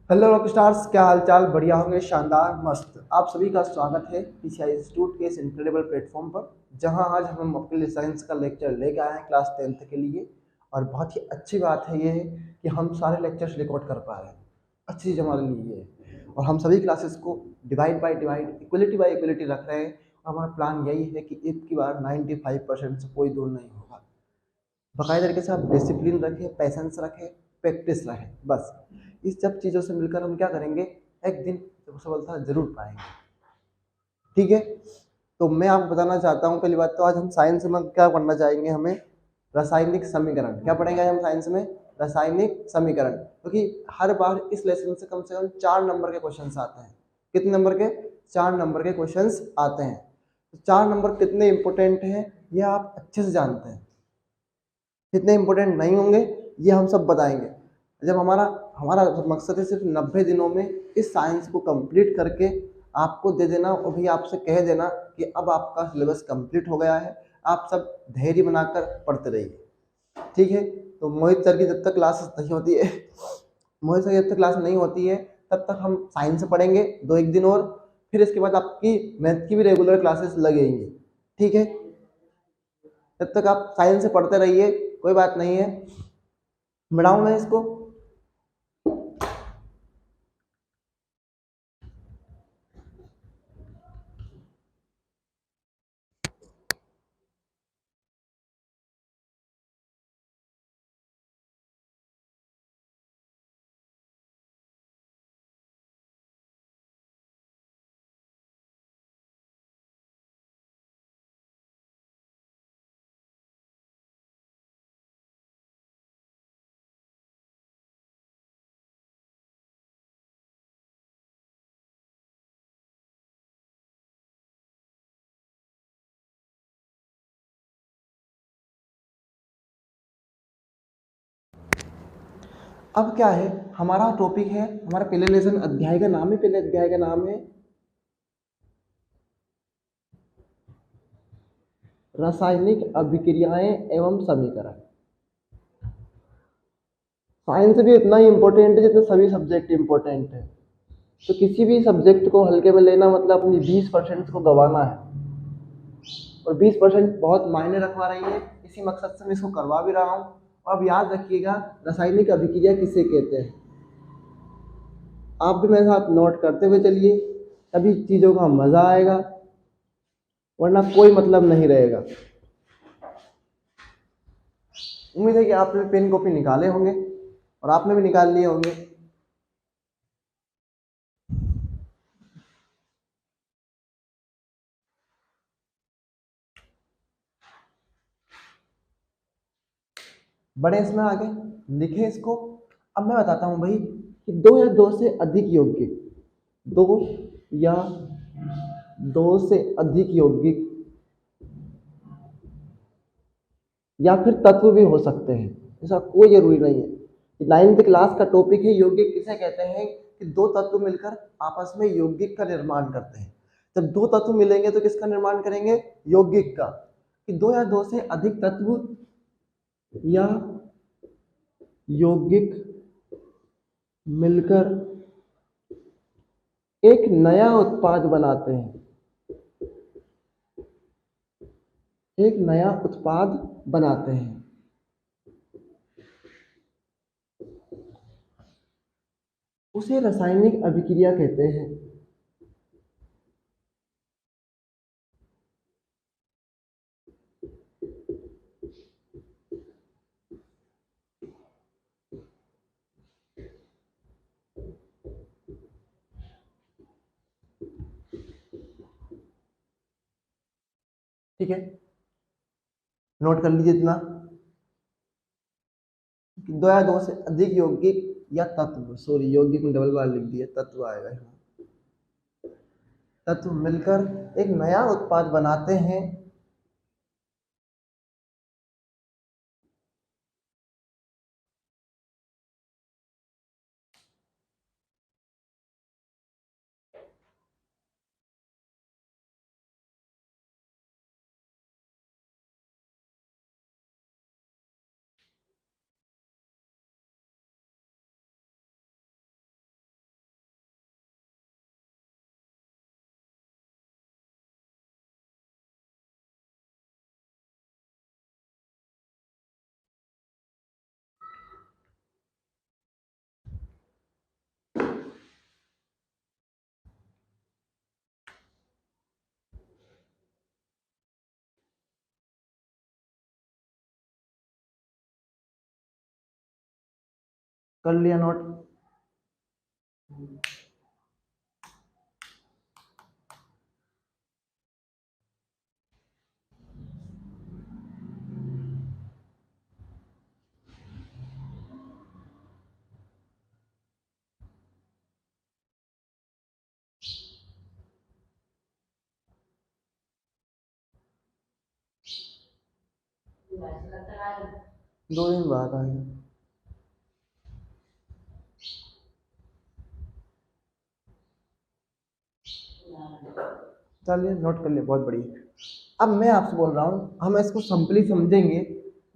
Hello rock stars, क्या हाल चाल? बढ़िया होंगे, शानदार, मस्त। आप सभी का स्वागत है पीसीआई इंस्टीट्यूट के इस इनक्रेडिबल प्लेटफॉर्म पर, जहां आज हम अपने लिए साइंस का लेक्चर लेके आए हैं क्लास 10th के लिए। और बहुत ही अच्छी बात है ये है कि हम सारे लेक्चर्स रिकॉर्ड कर पा रहे हैं। अच्छी चीज़ हमारे लिए ये है। और हम सभी क्लासेस को divide by divide, equality by equality रख रहे हैं। और हमारा प्लान यही है कि एक की बार 95% से कोई दूर नहीं होगा। बाकायदा तरीके से आप डिसिप्लिन रखें, पैसेंस रखें, प्रैक्टिस रखें, बस। इस सब चीज़ों से मिलकर हम क्या करेंगे, एक दिन सफलता जरूर पाएंगे। ठीक है। तो मैं आपको बताना चाहता हूँ, पहली बात तो आज हम साइंस में क्या पढ़ना चाहेंगे, हमें रासायनिक समीकरण। क्या पढ़ेंगे आज हम साइंस में? रासायनिक समीकरण। क्योंकि हर बार इस लेसन से कम 4 नंबर के क्वेश्चन आते हैं। कितने नंबर के? 4 नंबर के क्वेश्चन आते हैं। तो 4 नंबर कितने इंपॉर्टेंट हैं ये आप अच्छे से जानते हैं। कितने इंपॉर्टेंट नहीं होंगे ये हम सब बताएंगे। जब हमारा हमारा मकसद है सिर्फ 90 दिनों में इस साइंस को कंप्लीट करके आपको दे देना, और भी आपसे कह देना कि अब आपका सिलेबस कंप्लीट हो गया है। आप सब धैर्य बनाकर पढ़ते रहिए। ठीक है। तो मोहित सर की जब तक क्लास नहीं होती है मोहित सर की जब तक क्लास नहीं होती है तब तक हम साइंस पढ़ेंगे 2 एक दिन और। फिर इसके बाद आपकी मैथ की भी रेगुलर क्लासेस लगेंगी। ठीक है। तब तक आप साइंस से पढ़ते रहिए, कोई बात नहीं है। बढ़ाऊं मैं इसको? अब क्या है, हमारा टॉपिक है, हमारा पहले लेसन अध्याय का नाम है, पहले अध्याय का नाम है रासायनिक अभिक्रियाएं एवं समीकरण। साइंस भी इतना ही इम्पोर्टेंट है जितना सभी सब्जेक्ट इम्पोर्टेंट है। तो किसी भी सब्जेक्ट को हल्के में लेना मतलब अपनी 20% को गंवाना है। और 20% बहुत मायने रखवा रही है, इसी मकसद से मैं इसको करवा भी रहा हूँ। और अब याद रखिएगा, रासायनिक अभिक्रिया किसे कहते हैं। आप भी मेरे साथ नोट करते हुए चलिए, तभी चीज़ों का मज़ा आएगा, वरना कोई मतलब नहीं रहेगा। उम्मीद है कि आपने पेन कॉपी निकाले होंगे और आपने भी निकाल लिए होंगे। बड़े इसमें आगे लिखे इसको। अब मैं बताता हूँ भाई कि दो या दो से अधिक यौगिक, दो या दो से अधिक यौगिक या फिर तत्व भी हो सकते हैं, ऐसा कोई जरूरी नहीं है। 9th क्लास का टॉपिक है यौगिक किसे कहते हैं, कि दो तत्व मिलकर आपस में यौगिक का निर्माण करते हैं। जब दो तत्व मिलेंगे तो किसका निर्माण करेंगे? यौगिक का। कि दो या दो से अधिक तत्व या यौगिक मिलकर एक नया उत्पाद बनाते हैं, एक नया उत्पाद बनाते हैं। उसे रासायनिक अभिक्रिया कहते हैं। ठीक है, नोट कर लीजिए इतना। दो या दो से अधिक यौगिक या तत्व, सॉरी यौगिक में डबल बार लिख दिया, तत्व आएगा यहाँ। तत्व मिलकर एक नया उत्पाद बनाते हैं। कर लिया नोट। दो दिन बाद आए। चलिए नोट कर लिया, बहुत बढ़िया। अब मैं आपसे बोल रहा हूँ, हम इसको सिंपली समझेंगे।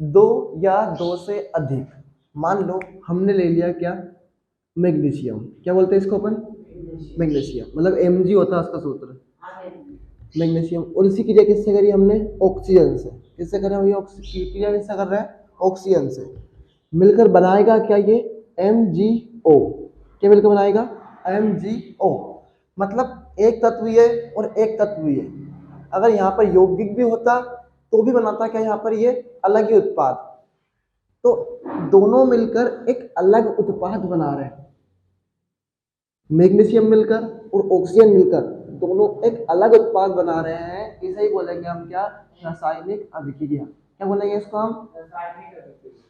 दो या दो से अधिक, मान लो हमने ले लिया क्या, मैग्नीशियम। क्या बोलते हैं इसको अपन? मैग्नीशियम, मतलब Mg होता है उसका सूत्र, मैग्नीशियम। और इसी क्रिया किससे करी हमने? ऑक्सीजन से। किससे कर रहे हैं भैया? क्रिया किससे कर रहे हैं? ऑक्सीजन से। मिलकर बनाएगा क्या ये? MgO। क्या मिलकर बनाएगा? MgO। मतलब एक तत्व ये और एक तत्व ये। अगर यहाँ पर यौगिक भी होता तो भी बनाता क्या यहाँ पर ये? अलग ही उत्पाद। तो दोनों मिलकर एक अलग उत्पाद बना रहे हैं। मैग्नीशियम मिलकर और ऑक्सीजन मिलकर दोनों एक अलग उत्पाद बना रहे हैं। इसे ही बोलेंगे हम क्या? रासायनिक अभिक्रिया। क्या बोलेंगे इसको हम?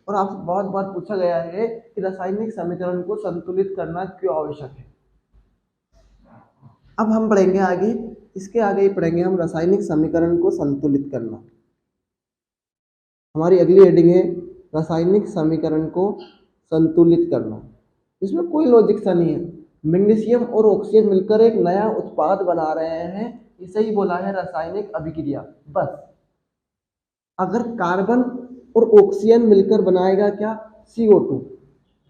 और आपसे बहुत बार पूछा गया है कि रासायनिक समीकरण को संतुलित करना क्यों आवश्यक है। अब हम पढ़ेंगे आगे, इसके आगे ही पढ़ेंगे हम रासायनिक समीकरण को संतुलित करना। हमारी अगली हेडिंग है रासायनिक समीकरण को संतुलित करना। इसमें कोई लॉजिक सा नहीं है। मैग्नीशियम और ऑक्सीजन मिलकर एक नया उत्पाद बना रहे हैं, इसे ही बोला है रासायनिक अभिक्रिया। बस अगर कार्बन और ऑक्सीजन मिलकर बनाएगा क्या? CO2।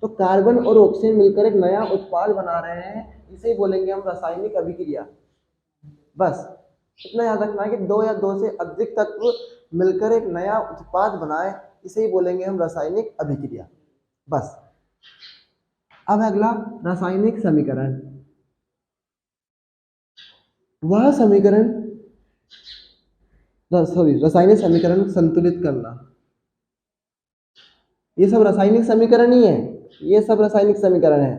तो कार्बन और ऑक्सीजन मिलकर एक नया उत्पाद बना रहे हैं, इसे ही बोलेंगे हम रासायनिक अभिक्रिया। बस इतना याद रखना है कि दो या दो से अधिक तत्व मिलकर एक नया उत्पाद बनाए, इसे ही बोलेंगे हम रासायनिक अभिक्रिया। बस। अब अगला रासायनिक समीकरण। वह समीकरण, रासायनिक समीकरण संतुलित करना। ये सब रासायनिक समीकरण ही है, ये सब रासायनिक समीकरण है।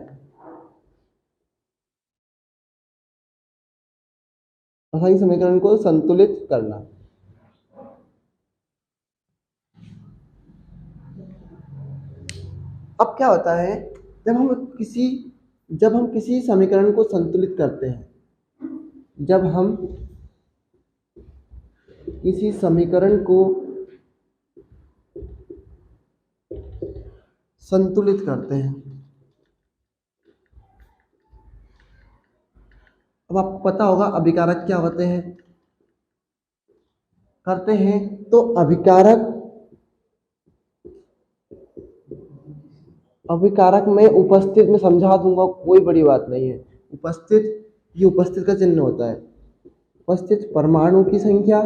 रासायनिक समीकरण को संतुलित करना। अब क्या होता है, जब हम किसी समीकरण को संतुलित करते हैं, जब हम किसी समीकरण को संतुलित करते हैं, अब आपको पता होगा अभिकारक क्या होते हैं, करते हैं। तो अभिकारक में उपस्थित में समझा दूंगा, कोई बड़ी बात नहीं है। उपस्थित, ये उपस्थित का चिन्ह होता है। उपस्थित परमाणु की संख्या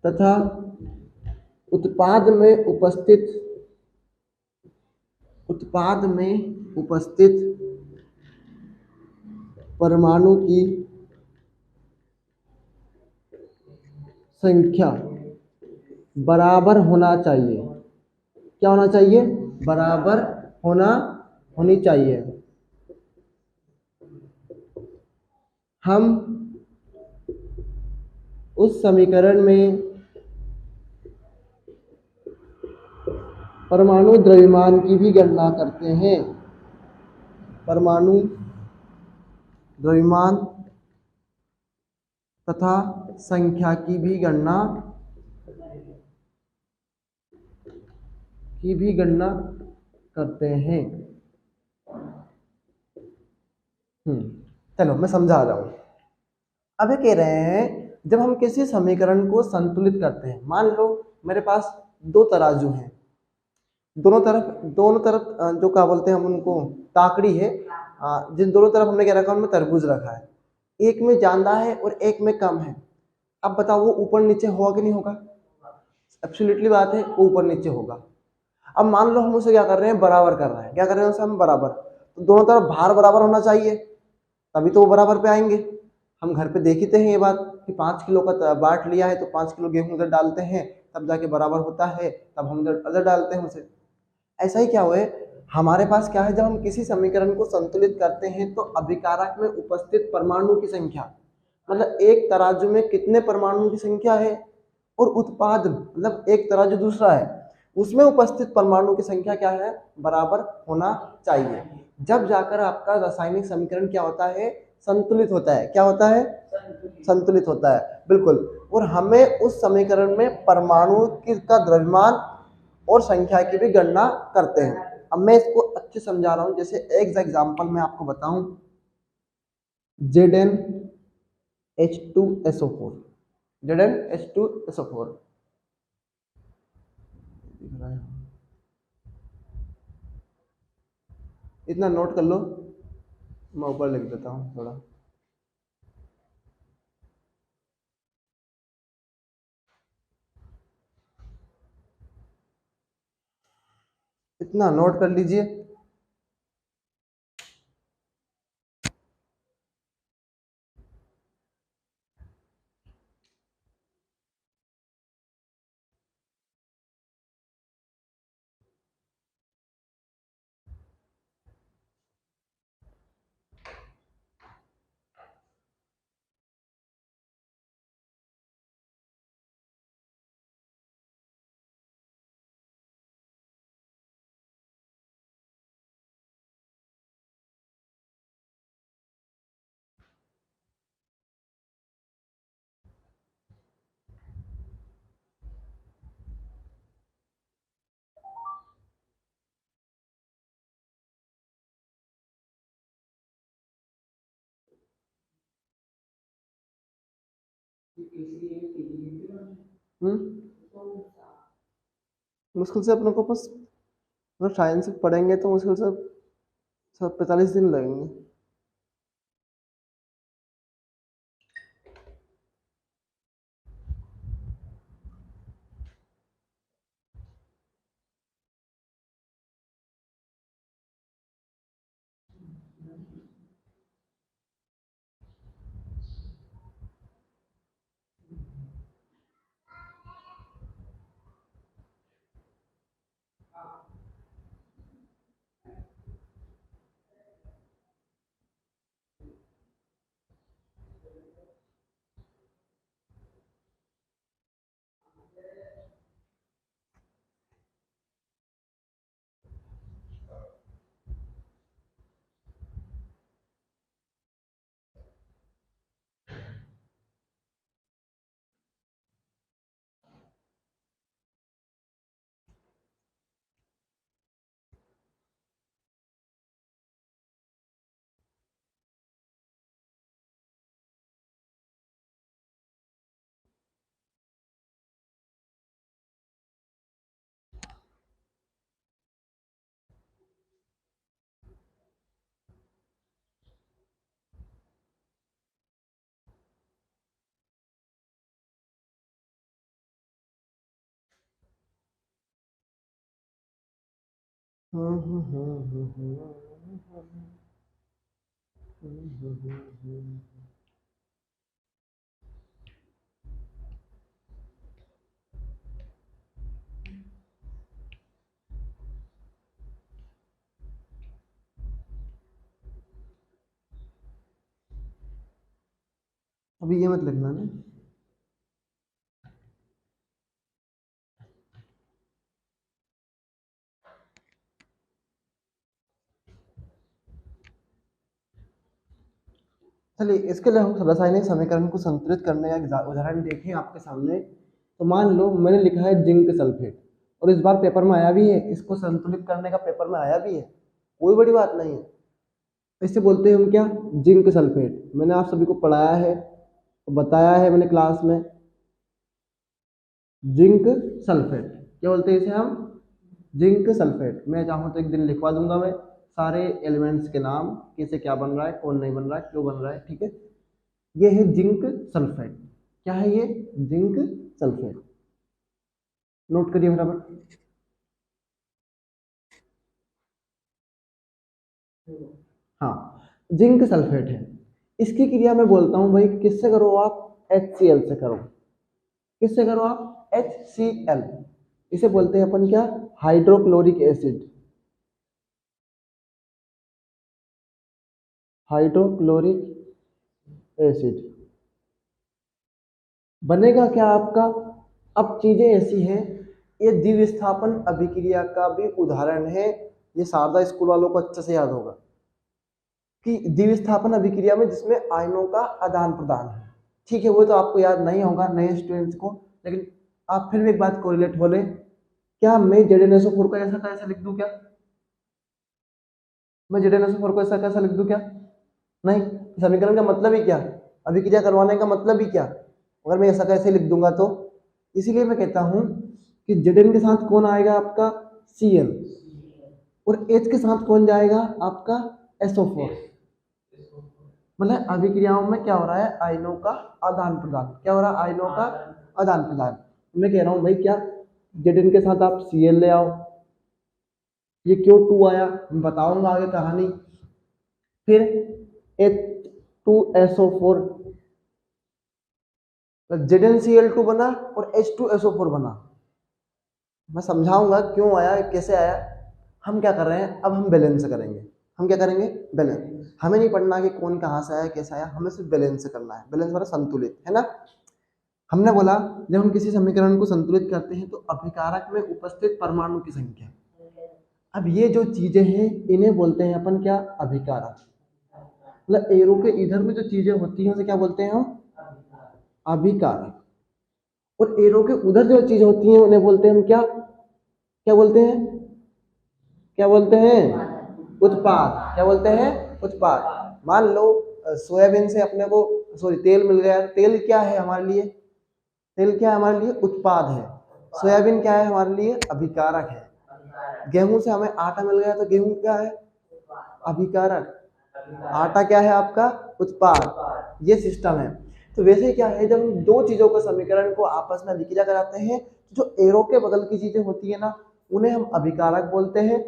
तथा उत्पाद में उपस्थित परमाणु की संख्या बराबर होना चाहिए। क्या होना चाहिए? बराबर होनी चाहिए। हम उस समीकरण में परमाणु द्रव्यमान की भी गणना करते हैं। परमाणु द्रव्यमान तथा संख्या की भी गणना करते हैं। चलो मैं समझा रहा हूं। अब ये कह रहे हैं, जब हम किसी समीकरण को संतुलित करते हैं, मान लो मेरे पास दो तराजू हैं, दोनों तरफ जो क्या बोलते हैं हम उनको, ताकड़ी है। जिन दोनों तरफ हमने क्या रखा, उनमें तरबूज रखा है। एक में ज्यादा है और एक में कम है। अब बताओ वो ऊपर नीचे होगा कि नहीं होगा? एब्सोल्युटली बात है, वो ऊपर नीचे होगा। अब मान लो हम उसे क्या कर रहे हैं, बराबर कर रहे हैं। क्या कर रहे हैं उसे हम? बराबर। तो दोनों तरफ भार बराबर होना चाहिए, तभी तो वो बराबर पे आएंगे। हम घर पे देखते हैं ये बात कि 5 किलो का बांट लिया है तो 5 किलो गेहूं उधर डालते हैं, तब जाके बराबर होता है, तब हम अदर डालते हैं उसे। ऐसा ही क्या हुआ है हमारे पास, क्या है जब हम किसी समीकरण को संतुलित करते हैं तो अभिकारक में उपस्थित परमाणु की संख्या, मतलब एक तराजू में कितने परमाणुओं की संख्या है, और उत्पाद मतलब एक तराजू दूसरा है, उसमें उपस्थित परमाणु की संख्या क्या है, बराबर होना चाहिए। जब जाकर आपका रासायनिक समीकरण क्या होता है, संतुलित होता है। क्या होता है, संतुलित होता है, बिल्कुल। और हमें उस समीकरण में परमाणु का द्रव्यमान और संख्या की भी गणना करते हैं। अब मैं इसको अच्छे समझा रहा हूं, जैसे एक एग्जांपल मैं आपको बताऊं, ZnH2SO4, ZnH2SO4 इतना नोट कर लो, मैं ऊपर लिख देता हूँ थोड़ा। इतना नोट कर लीजिए। मुश्किल से अपने को बस, मतलब साइंस से पढ़ेंगे तो मुश्किल से 45 दिन लगेंगे। अभी ये मत लिखना ना। चलिए इसके लिए हम रासायनिक समीकरण को संतुलित करने का उदाहरण देखें आपके सामने। तो मान लो मैंने लिखा है जिंक सल्फेट, और इस बार पेपर में आया भी है, इसको संतुलित करने का पेपर में आया भी है, कोई बड़ी बात नहीं है। इसे बोलते हैं हम क्या, जिंक सल्फेट। मैंने आप सभी को पढ़ाया है, बताया है मैंने क्लास में, जिंक सल्फेट क्या बोलते हैं इसे हम, जिंक सल्फेट। मैं चाहूँ तो एक दिन लिखवा दूंगा मैं सारे एलिमेंट्स के नाम, किसे क्या बन रहा है, कौन नहीं बन रहा है, क्यों बन रहा है, ठीक है। ये है जिंक सल्फेट। क्या है ये, जिंक सल्फेट। नोट करिए फटाफट। हाँ, जिंक सल्फेट है। इसकी क्रिया मैं बोलता हूँ भाई, किससे करो आप, HCl से करो। किससे करो आप, HCl, इसे बोलते हैं अपन क्या, हाइड्रोक्लोरिक एसिड। हाइड्रोक्लोरिक एसिड बनेगा क्या आपका। अब चीजें ऐसी हैं, ये द्विविस्थापन अभिक्रिया का भी उदाहरण है। ये शारदा स्कूल वालों को अच्छे से याद होगा कि द्विविस्थापन अभिक्रिया में जिसमें आयनों का आदान प्रदान है। ठीक है, वो तो आपको याद नहीं होगा नए स्टूडेंट्स को, लेकिन आप फिर भी एक बात कोरिलेट बोले, क्या मैं ZnSO4 को ऐसा कैसा लिख दूं क्या, मैं ZnSO4 को ऐसा कैसा लिख दूं क्या, नहीं। समीकरण का मतलब ही क्या, अभिक्रिया करवाने का मतलब ही क्या, अगर मैं ऐसा कैसे लिख दूंगा तो। इसीलिए मैं कहता हूं कि Zn के साथ कौन आएगा आपका, Cl, और H के साथ कौन जाएगा आपका, SO4। मतलब अभिक्रियाओं में क्या हो रहा है, आयनों का आदान प्रदान। क्या हो रहा है, आयनों का आदान प्रदान। मैं कह रहा हूं भाई क्या, Zn के साथ आप Cl ले आओ, ये क्यों 2 आया मैं बताऊंगा आगे कहानी। फिर H2SO4, ZnCl2 बना और H2SO4 बना। मैं समझाऊंगा क्यों आया, कैसे आया। हम क्या कर रहे हैं, अब हम बैलेंस करेंगे। हम क्या करेंगे, बैलेंस। हमें नहीं पढ़ना कि कौन कहाँ से आया, कैसा आया, हमें सिर्फ बैलेंस करना है। बैलेंस वाला संतुलित, है ना। हमने बोला जब हम किसी समीकरण को संतुलित करते हैं तो अभिकारक में उपस्थित परमाणु की संख्या। अब ये जो चीजें हैं इन्हें बोलते हैं अपन क्या, अभिकारक। मतलब एरो के इधर में जो चीजें होती हैं उसे क्या बोलते हैं हम, अभिकारक। और एरो के उधर जो चीजें होती हैं उन्हें बोलते हैं हम क्या, क्या बोलते हैं, क्या बोलते हैं, उत्पाद। क्या बोलते हैं, उत्पाद। मान लो सोयाबीन से अपने को तेल मिल गया। तेल क्या है हमारे लिए, तेल क्या है हमारे लिए, उत्पाद है। सोयाबीन क्या है हमारे लिए, अभिकारक है। गेहूं से हमें आटा मिल गया तो गेहूं क्या है, अभिकारक। आटा क्या है आपका, उत्पाद। ये सिस्टम है। तो वैसे क्या है, जब हम दो चीजों के समीकरण को आपस में अभिक्रिया कराते हैं, जो एरो के बगल की चीजें होती है ना, उन्हें हम अभिकारक बोलते हैं।